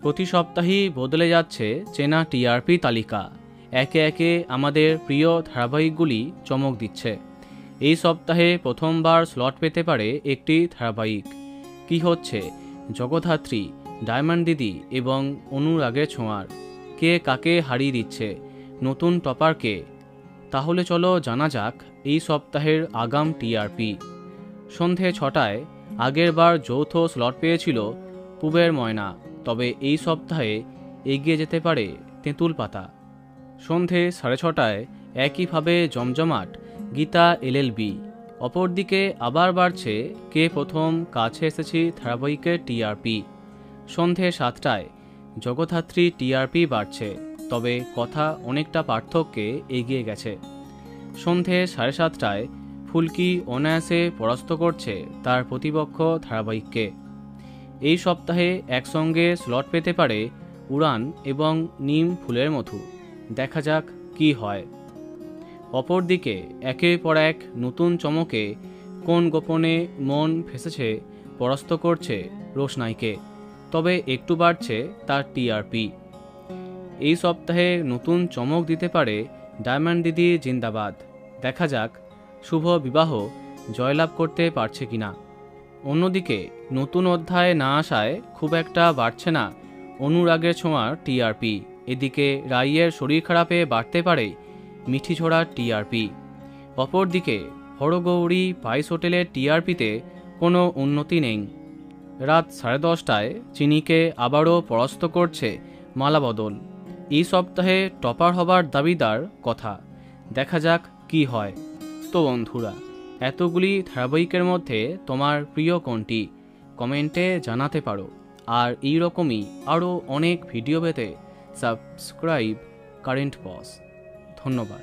প্রতি সপ্তাহেই বদলে যাচ্ছে চেনা টিআরপি তালিকা। একে একে আমাদের প্রিয় ধারাবাহিকগুলি চমক দিচ্ছে। এই সপ্তাহে প্রথমবার স্লট পেতে পারে একটি ধারাবাহিক। কি হচ্ছে জগদ্ধাত্রী, ডায়মন্ড দিদি এবং অনুরাগের ছোঁয়ার? কে কাকে হারিয়ে দিচ্ছে? নতুন টপার কে? তাহলে চলো জানা যাক এই সপ্তাহের আগাম টিআরপি। সন্ধে 6টায় আগের বার যৌথ স্লট পেয়েছিল পুবের ময়না, তবে এই সপ্তাহে এগিয়ে যেতে পারে তেঁতুল পাতা। সন্ধে 6:30টায় একইভাবে জমজমাট গীতা এলএলবি। অপরদিকে আবার বাড়ছে কে প্রথম কাছে এসেছি ধারাবাহিকের টিআরপি। সন্ধে 7টায় জগদ্ধাত্রী টিআরপি বাড়ছে, তবে কথা অনেকটা পার্থক্যে এগিয়ে গেছে। সন্ধে 7:30টায় ফুলকি অনায়াসে পরাস্ত করছে তার প্রতিপক্ষ ধারাবাহিককে। এই সপ্তাহে একসঙ্গে স্লট পেতে পারে উড়ান এবং নিম ফুলের মধু। দেখা যাক কি হয়। অপরদিকে একের পর এক নতুন চমকে কোন গোপনে মন ফেসেছে পরাস্ত করছে রোশনাইকে, তবে একটু বাড়ছে তার টিআরপি। এই সপ্তাহে নতুন চমক দিতে পারে ডায়মন্ড দিদি জিন্দাবাদ। দেখা যাক শুভ বিবাহ জয়লাভ করতে পারছে কিনা। অন্যদিকে নতুন অধ্যায় না আসায় খুব একটা বাড়ছে না অনুরাগের ছোঁয়ার টিআরপি। এদিকে রাইয়ের শরীর খারাপে বাড়তে পারে মিঠি ছোড়ার টিআরপি। অপরদিকে হরগৌরী পাইস হোটেলের টিআরপিতে কোনো উন্নতি নেই। রাত 10:30টায় চিনিকে আবারও পরাস্ত করছে মালাবদল। এই সপ্তাহে টপার হবার দাবিদার কথা। দেখা যাক কি হয়। তো বন্ধুরা, এতগুলি ধারাবাহিকের মধ্যে তোমার প্রিয় কোনটি কমেন্টে জানাতে পারো। আর এই রকমই আরও অনেক ভিডিও পেতে সাবস্ক্রাইব কারেন্ট পজ। ধন্যবাদ।